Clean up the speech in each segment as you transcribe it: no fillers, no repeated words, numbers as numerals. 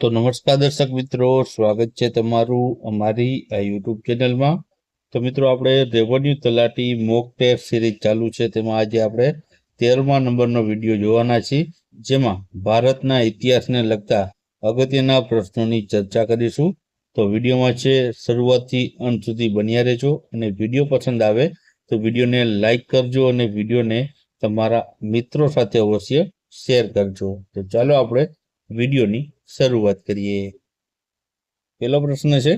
તો નમસ્કાર દર્શક મિત્રો, સ્વાગત છે તમારું અમારી આ યુટ્યુબ ચેનલમાં. તો મિત્રો, આપણે રેવન્યુ તલાટી મોક ટેસ્ટ સિરીઝ ચાલુ છે, તેમાં આજે આપણે 13મા નંબરનો વિડીયો જોવાના છીએ, જેમાં ભારતના ઇતિહાસને લગતા અગત્યના પ્રશ્નોની ચર્ચા કરીશું. તો વિડીયોમાં છે શરૂઆતથી અંત સુધી બન્યા રહેજો, અને વિડીયો પસંદ આવે તો વિડીયોને લાઈક કરજો અને વિડીયોને તમારા મિત્રો સાથે અવશ્ય શેર કરજો. તો ચાલો આપણે વિડીયોની શરૂઆત કરીએ. પહેલો પ્રશ્ન છે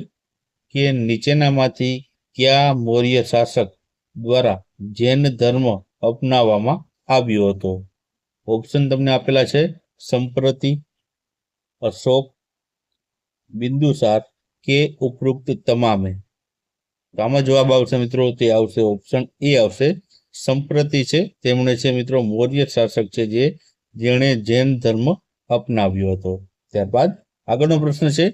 કે નીચેનામાંથી કયા મૌર્ય શાસક દ્વારા જૈન ધર્મ અપનાવવામાં આવ્યો હતો? ઓપ્શન તમને આપેલા છે: સંપ્રતિ, અશોક, બિંદુસાર કે ઉપરોક્ત તમામે. તો આમાં જવાબ આવશે મિત્રો, તે આવશે ઓપ્શન એ આવશે, સંપ્રતિ છે. તેમણે છે મિત્રો મૌર્ય શાસક છે જેણે જૈન ધર્મ અપનાવ્યો હતો. ત્યારબાદ આગળનો પ્રશ્ન છે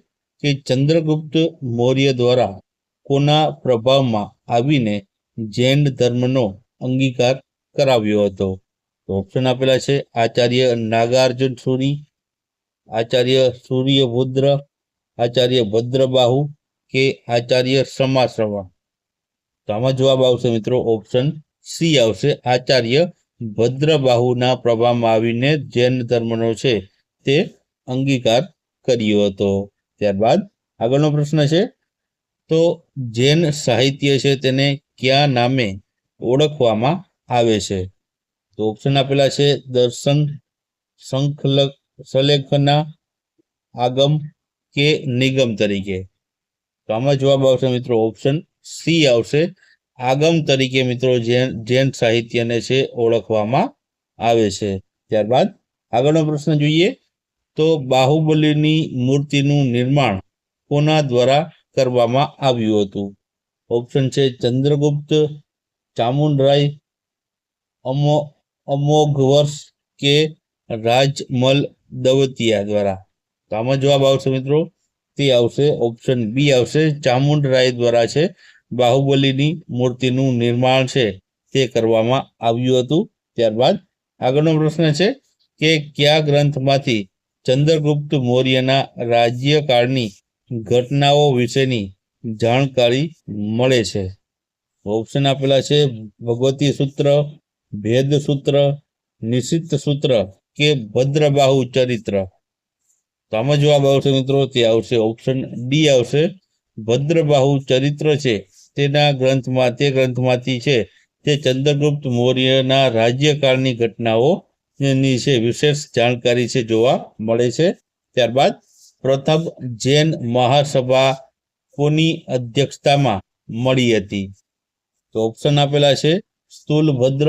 કે ચંદ્રગુપ્ત મૌર્ય દ્વારા કોના પ્રભાવમાં આવીને જૈન ધર્મનો અંગીકાર કરાવ્યો હતો? તો ઓપ્શન આપેલા છે: આચાર્ય નાગાર્જુન સૂરી, આચાર્ય સૂર્યભુદ્ર, આચાર્ય ભદ્રબાહુ કે આચાર્ય સમાશ્રવણ. તો આમાં જવાબ આવશે મિત્રો ઓપ્શન સી આવશે, આચાર્ય ભદ્રબાહુના પ્રભાવમાં આવીને જૈન ધર્મનો છે તે અંગીકાર કર્યો હતો. ત્યારબાદ આગળનો પ્રશ્ન છે તો જૈન સાહિત્ય છે તેને કયા નામે ઓળખવામાં આવે છે? તો ઓપ્શન આપેલા છે: દર્શન, સલેખના, આગમ કે નિગમ તરીકે. તો આમાં જવાબ આવશે મિત્રો ઓપ્શન સી આવશે, આગમ તરીકે મિત્રો જૈન સાહિત્યને છે ઓળખવામાં આવે છે. ત્યારબાદ આગળનો પ્રશ્ન જોઈએ તો બાહુબલીની મૂર્તિનું નિર્માણ કોના દ્વારા કરવામાં આવ્યું હતું? ઓપ્શન છે: ચંદ્રગુપ્ત, ચામુંડરાય, અમોઘવર્ષ કે રાજમલ દવતિયા દ્વારા. તો આમાં જવાબ આવશે મિત્રો, તે આવશે ઓપ્શન બી આવશે, ચામુંડરાય દ્વારા છે બાહુબલીની મૂર્તિનું નિર્માણ છે તે કરવામાં આવ્યું હતું. ત્યારબાદ આગળનો પ્રશ્ન છે કે કયા ગ્રંથમાંથી ચંદ્રગુપ્ત મૌર્યના રાજ્યકાળની ઘટનાઓ વિશેની જાણકારી મળે છે? ઓપ્શન આપેલા છે: ભગવતી સૂત્ર, ભેદ સૂત્ર, નિશિત સૂત્ર કે ભદ્રબાહુ ચરિત્ર. તો આમાં જવાબ આવશે મિત્રો, તે આવશે ઓપ્શન ડી આવશે, ભદ્રબાહુ ચરિત્ર છે તે ગ્રંથમાંથી છે તે ચંદ્રગુપ્ત મૌર્યના રાજ્યકાળની ઘટનાઓ ની છે વિશેષ જાણકારી છે જોવા મળે છે. ત્યારબાદ પ્રથમ જૈન મહાસભા કોની અધ્યક્ષતામાં મળી હતી? તો ઓપ્શન આપેલા છે: સ્થૂલભદ્ર,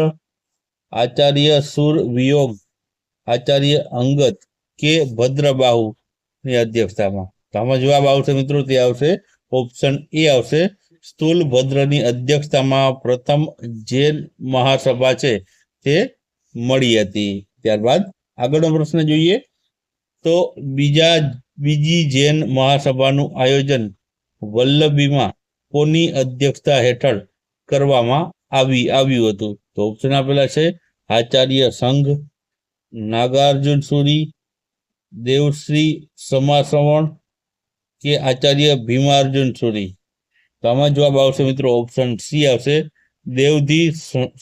આચાર્ય સુરવિયોગ, આચાર્ય અંગત કે ભદ્રબાહુ ની અધ્યક્ષતામાં. તો આમાં જવાબ આવશે મિત્રો, તે આવશે ઓપ્શન એ આવશે, સ્થૂલભદ્રની અધ્યક્ષતામાં પ્રથમ જૈન મહાસભા છે તે મળી હતી. ત્યારબાદ આગળનો પ્રશ્ન જોઈએ તો બીજી જૈન મહાસભાનું આયોજન વલ્લભીમાં કોની અધ્યક્ષતા હેઠળ કરવામાં આવ્યું હતું? તો ઓપ્શન આપેલા છે: આચાર્ય સંઘ, નાગાર્જુન સૂરી, દેવશ્રી સમાશ્રવણ કે આચાર્ય ભીમાર્જુન સૂરી. તો આમાં જવાબ આવશે મિત્રો ઓપ્શન સી આવશે, દેવધી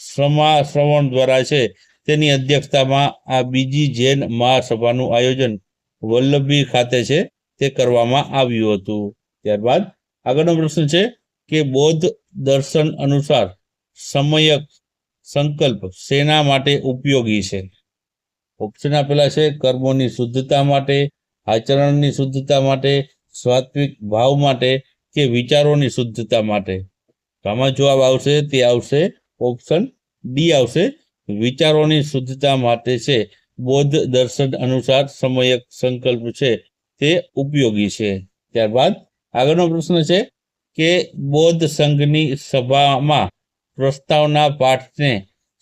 સમાશ્રવણ દ્વારા છે તેની અધ્યક્ષતામાં આ બીજી જૈન મહાસભાનું આયોજન વલ્લભી ખાતે છે તે કરવામાં આવ્યું હતું. ત્યારબાદ આગળનો પ્રશ્ન છે કે બૌદ્ધ દર્શન અનુસાર સમયક સંકલ્પ શેના માટે ઉપયોગી છે? ઓપ્શન આપેલા છે: કર્મોની શુદ્ધતા માટે, આચરણની શુદ્ધતા માટે, સાત્વિક ભાવ માટે કે વિચારોની શુદ્ધતા માટે. તો આમાં જવાબ આવશે, તે આવશે ઓપ્શન ડી આવશે, વિચારોની શુદ્ધતા માટે છે બૌદ્ધ દર્શન અનુસાર સમયક સંકલ્પ છે તે ઉપયોગી છે. ત્યારબાદ આગળનો પ્રશ્ન છે કે બૌદ્ધ સંઘની સભામાં પ્રસ્તાવના પાઠને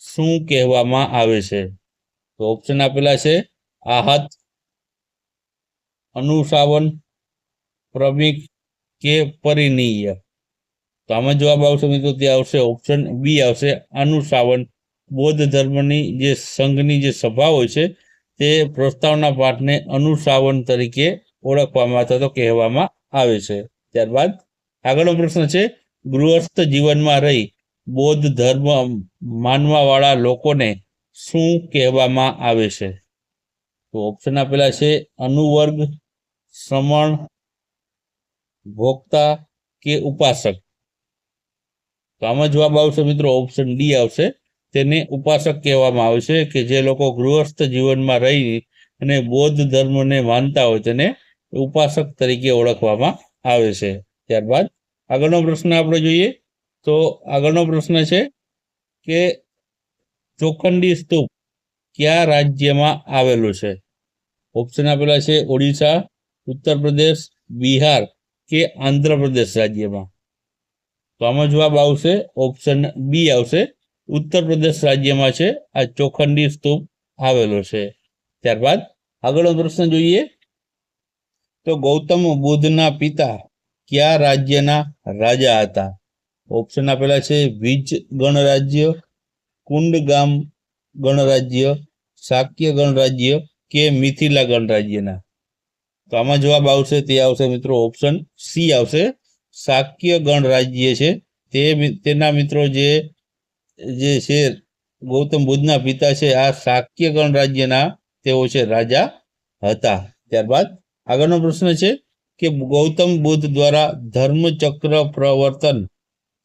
શું કહેવામાં આવે છે? તો ઓપ્શન આપેલા છે: આહત, અનુશાવન, પ્રમિક કે પરિનીય. તો આમાં જવાબ આવશે મિત્રો, તે આવશે ઓપ્શન બી આવશે, અનુશાવન. બૌદ્ધ ધર્મની જે સંઘની જે સભા હોય છે તે પ્રસ્તાવના પાઠને અનુશાવન તરીકે ઓળખવામાં અથવા તો કહેવામાં આવે છે. ત્યારબાદ આગળનો પ્રશ્ન છે, ગૃહસ્થ જીવનમાં રહી બૌદ્ધ ધર્મ માનવાવાળા લોકોને શું કહેવામાં આવે છે? તો ઓપ્શન આપેલા છે અનુવર્ગ, શ્રમણ, ભોક્તા કે ઉપાસક. તો આમાં જવાબ આવશે મિત્રો ઓપ્શન ડી આવશે. તેને ઉપાસક કહેવામાં આવે છે કે જે લોકો ગૃહસ્થ જીવનમાં રહી અને બૌદ્ધ ધર્મને માનતા હોય તેને ઉપાસક તરીકે ઓળખવામાં આવે છે. ત્યારબાદ આગળનો પ્રશ્ન આપણે જોઈએ તો આગળનો પ્રશ્ન છે કે ચોખંડી સ્તૂપ કયા રાજ્યમાં આવેલું છે? ઓપ્શન આપેલા છે ઓડિશા, ઉત્તર પ્રદેશ, બિહાર કે આંધ્રપ્રદેશ રાજ્યમાં. તો આમાં જવાબ આવશે ઓપ્શન બી આવશે. ઉત્તર પ્રદેશ રાજ્યમાં છે આ ચોખંડી સ્તૂપ આવેલો છે. ત્યારબાદ આગળનો પ્રશ્ન જોઈએ તો ગૌતમ બુદ્ધના પિતા કયા રાજ્યના રાજા હતા? ઓપ્શન આપેલા છે વિજ ગણરાજ્ય, કુંડગામ ગણરાજ્ય, શાક્ય ગણરાજ્ય કે મિથિલા ગણરાજ્યના. તો આમાં જવાબ આવશે તે આવશે મિત્રો ઓપ્શન સી આવશે. શાક્ય ગણરાજ્ય છે તેના મિત્રો જે છે ગૌતમ બુદ્ધના પિતા છે આ શાક્ય ગણરાજ્યના તેઓ છે રાજા હતા. ત્યારબાદ આગળનો પ્રશ્ન છે કે ગૌતમ બુદ્ધ દ્વારા ધર્મચક્ર પ્રવર્તન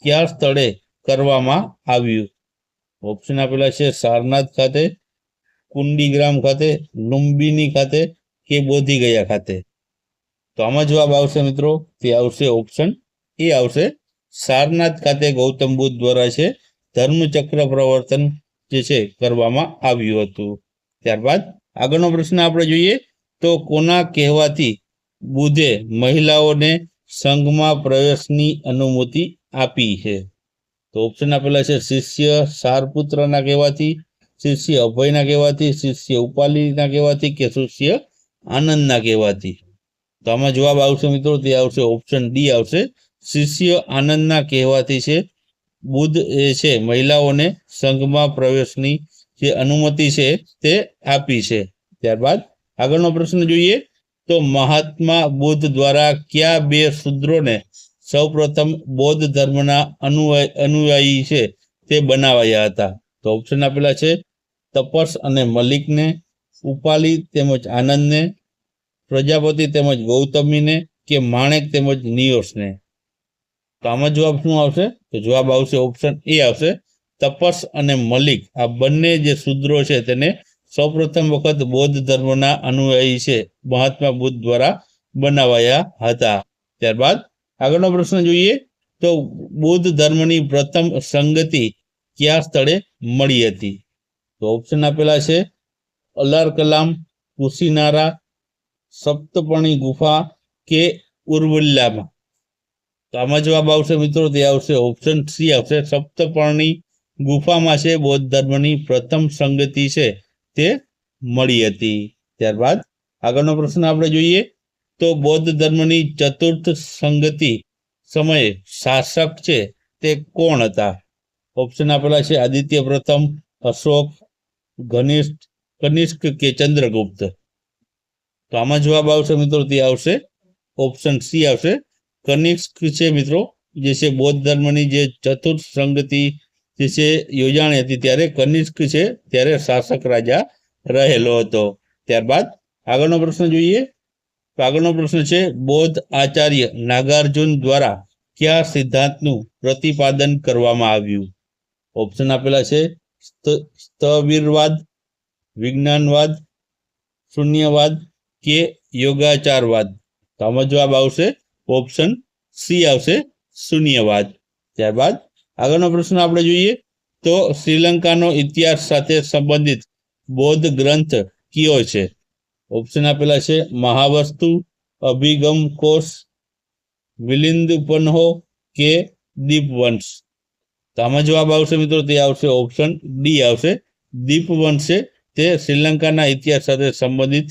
કયા સ્થળે કરવામાં આવ્યું? ઓપ્શન આપેલા છે સારનાથ ખાતે, કુંડીગ્રામ ખાતે, લુંબિની ખાતે કે બોધિગયા ખાતે. તો આમાં જવાબ આવશે મિત્રો તે આવશે ઓપ્શન એ આવશે. સારનાથ ખાતે ગૌતમ બુદ્ધ દ્વારા છે ધર્મચક્ર પ્રવર્તન જે છે કરવામાં આવ્યું હતું. ત્યારબાદ આગળનો પ્રશ્ન આપણે જોઈએ તો કોના કહેવાથી બુદ્ધે મહિલાઓને સંઘમાં પ્રવેશની અનુમતિ આપી છે? તો ઓપ્શન આપેલા છે શિષ્ય સારપુત્રના કહેવાથી, શિષ્ય અભયના કહેવાથી, શિષ્ય ઉપાલીના કહેવાથી કે શિષ્ય આનંદના કહેવાથી. તો આમાં જવાબ આવશે મિત્રો તે આવશે ઓપ્શન ડી આવશે. શિષ્ય આનંદના કહેવાથી છે બુદ્ધ એ છે મહિલાઓને સંઘમાં પ્રવેશની જે અનુમતિ છે તે આપી છે. ત્યારબાદ આગળનો પ્રશ્ન જોઈએ તો મહાત્મા બુદ્ધ દ્વારા કયા બે શૂદ્રોને સૌપ્રથમ બૌદ્ધ ધર્મના અનુયાયી છે તે બનાવાયા હતા? તો ઓપ્શન આપેલા છે તપસ અને મલિકને, ઉપાલી તેમજ આનંદને, પ્રજાપતિ તેમજ ગૌતમીને કે માણેક તેમજ નિયોસને. તો આમાં જવાબ શું આવશે? તો જવાબ આવશે ઓપ્શન એ આવશે. તપસ અને મલિક આ બંને જે શૂદ્રો છે તેને સૌપ્રથમ વખત બૌદ્ધ ધર્મના અનુયાયી છે મહાત્મા બુદ્ધ દ્વારા બનાવાયા હતા. ત્યારબાદ આગળનો પ્રશ્ન જોઈએ તો બૌદ્ધ ધર્મની પ્રથમ સંગતિ કયા સ્થળે મળી હતી? તો ઓપ્શન આપેલા છે અલારકલામ, કુશીનારા, સપ્તપર્ણી ગુફા કે ઉર્વલ્લામાં. તો આમાં જવાબ આવશે મિત્રો તે આવશે ઓપ્શન સી આવશે. સપ્તપર્ણી ગુફામાં છે બૌદ્ધ ધર્મની પ્રથમ સંગતિ છે તે મળી હતી. ત્યારબાદ આગળનો પ્રશ્ન આપણે જોઈએ તો બૌદ્ધ ધર્મની ચતુર્થ સંગતિ સમયે શાસક છે તે કોણ હતા? ઓપ્શન આપેલા છે આદિત્ય પ્રથમ, અશોક, કનિષ્ક કે ચંદ્રગુપ્ત. તો આમાં જવાબ આવશે મિત્રો તે આવશે ઓપ્શન સી આવશે. કનિષ્ક છે મિત્રો જે છે બૌદ્ધ ધર્મની જે ચતુર્થ સંગતિ જે છે યોજાણી હતી ત્યારે કનિષ્ક છે ત્યારે શાસક રાજા રહેલો હતો. ત્યારબાદ આગળનો પ્રશ્ન જોઈએ તો આગળનો પ્રશ્ન છે બૌદ્ધ આચાર્ય નાગાર્જુન દ્વારા કયા સિદ્ધાંતનું પ્રતિપાદન કરવામાં આવ્યું? ઓપ્શન આપેલા છે સ્થવિરવાદ, વિજ્ઞાનવાદ, શૂન્યવાદ કે યોગાચારવાદ. તો આમાં જવાબ આવશે ઓપ્શન સી આવશે શૂન્યવાદ. ત્યારબાદ આગળનો પ્રશ્ન આપણે જોઈએ તો શ્રીલંકાનો ઇતિહાસ સાથે સંબંધિત બૌદ્ધ ગ્રંથ કયો છે? ઓપ્શન આપેલા છે મહાવસ્તુ, અભિગમ કોશ, મિલિંદપન્હો કે દીપવંશ. તો આમાં જવાબ આવશે મિત્રો તે આવશે ઓપ્શન ડી આવશે. દીપવંશ છે તે શ્રીલંકાના ઇતિહાસ સાથે સંબંધિત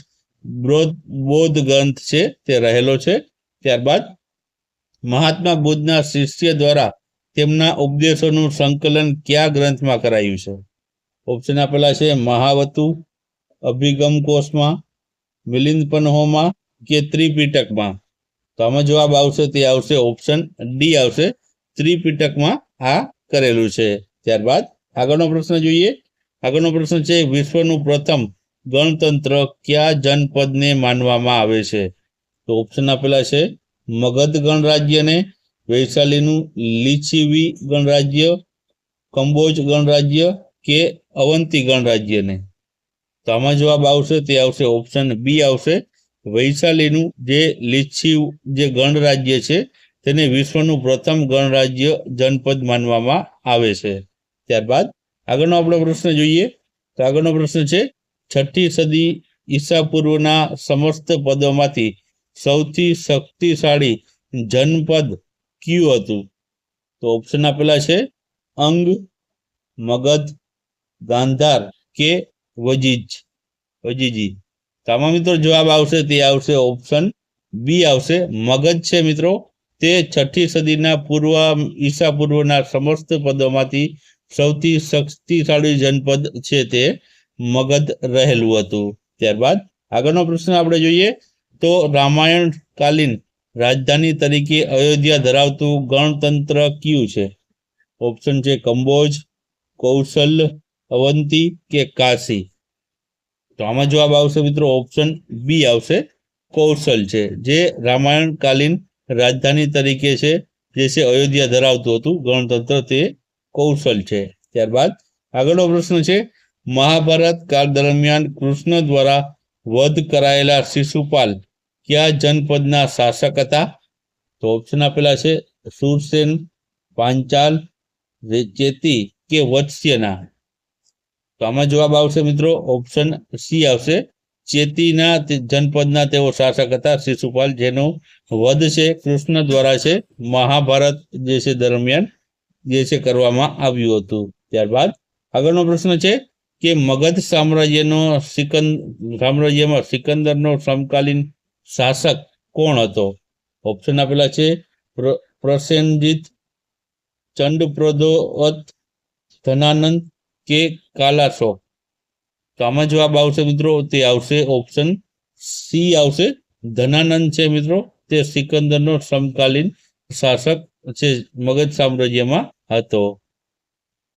બૌદ્ધ ગ્રંથ છે તે રહેલો છે. ત્યારબાદ મહાત્મા બુદ્ધના શિષ્ય દ્વારા તેમના ઉપદેશોનું સંકલન કયા ગ્રંથમાં કરાયું છે? ઓપ્શન આપેલા છે મહાવતુ, અભિગમ કોશમાં, મિલિંદપન્હોમાં કે ત્રિપિટકમાં? તો આમાં જવાબ આવશે તે આવશે ઓપ્શન ડી આવશે, ત્રિપિટકમાં આ કરેલું છે. ત્યારબાદ આગળનો પ્રશ્ન જોઈએ. આગળનો પ્રશ્ન છે, વિશ્વનું પ્રથમ ગણતંત્ર કયા જનપદને માનવામાં આવે છે? તો ઓપ્શન આપેલા છે મગધ ગણરાજ્યને, વૈશાલીનું લીછીવી ગણરાજ્ય, કંબોજ ગણરાજ્ય કે અવંતી ગણરાજ્યને? તો આમાં જવાબ આવશે તે આવશે ઓપ્શન બી આવશે, વૈશાલીનું જે લીછી જે ગણરાજ્ય છે તેને વિશ્વનું પ્રથમ ગણરાજ્ય જનપદ માનવામાં આવે છે. ત્યારબાદ આગળનો આપણો પ્રશ્ન જોઈએ. તો આગળનો પ્રશ્ન છે, 6ઠી સદી ઈસા પૂર્વના સમસ્ત પદોમાંથી સૌથી શક્તિશાળી જનપદ કયું હતું? તો ઓપ્શન આપેલા છે અંગ, મગધ, ગાંધાર કે વજીજી. તો આમાં મિત્રો જવાબ આવશે તે આવશે ઓપ્શન બી આવશે, મગધ છે મિત્રો તે 6ઠી સદીના ઈસા પૂર્વના સમસ્ત પદોમાંથી સૌથી શક્તિશાળી જનપદ છે તે મગધ રહેલું હતું. ત્યારબાદ આગળનો પ્રશ્ન આપણે જોઈએ. તો રામાયણ કાલીન રાજધાની તરીકે અયોધ્યા ધરાવતું ગણતંત્ર કયું છે? ઓપ્શન છે કંબોજ, કૌશલ, અવંતી કે કાશી? તો આમાં જવાબ આવશે મિત્રો ઓપ્શન બી આવશે, કૌશલ છે, જે રામાયણ કાલીન રાજધાની તરીકે છે જે છે અયોધ્યા ધરાવતું હતું ગણતંત્ર તે કૌશલ છે. ત્યારબાદ આગળનો પ્રશ્ન છે, મહાભારત કાળ દરમિયાન કૃષ્ણ દ્વારા વધ કરાયેલા શિશુપાલ કયા જનપદના શાસક હતા? તો ઓપ્શન આપેલા છે સુરસેન, પાંચાલ, ચેતી કે વત્સ્યના? તો આમાં જવાબ આવશે મિત્રો ઓપ્શન સી આવશે, ચેતીના જનપદના તેઓ શાસક હતા શિશુપાલ, જેનો વધ છે કૃષ્ણ દ્વારા છે મહાભારત જે છે દરમિયાન જે છે કરવામાં આવ્યું હતું. ત્યારબાદ આગળનો પ્રશ્ન છે કે મગધ સામ્રાજ્યમાં સિકંદરનો સમકાલીન શાસક કોણ હતો? ઓપ્શન આપેલા છે પ્રસેનજીત, ચંડપ્રદ્યોત, ધનાનંદ કે કાલાશોક? તો આમાં જવાબ આવશે મિત્રો તે આવશે ઓપ્શન સી આવશે, ધનાનંદ છે મિત્રો તે સિકંદરનો સમકાલીન શાસક છે મગધ સામ્રાજ્યમાં હતો.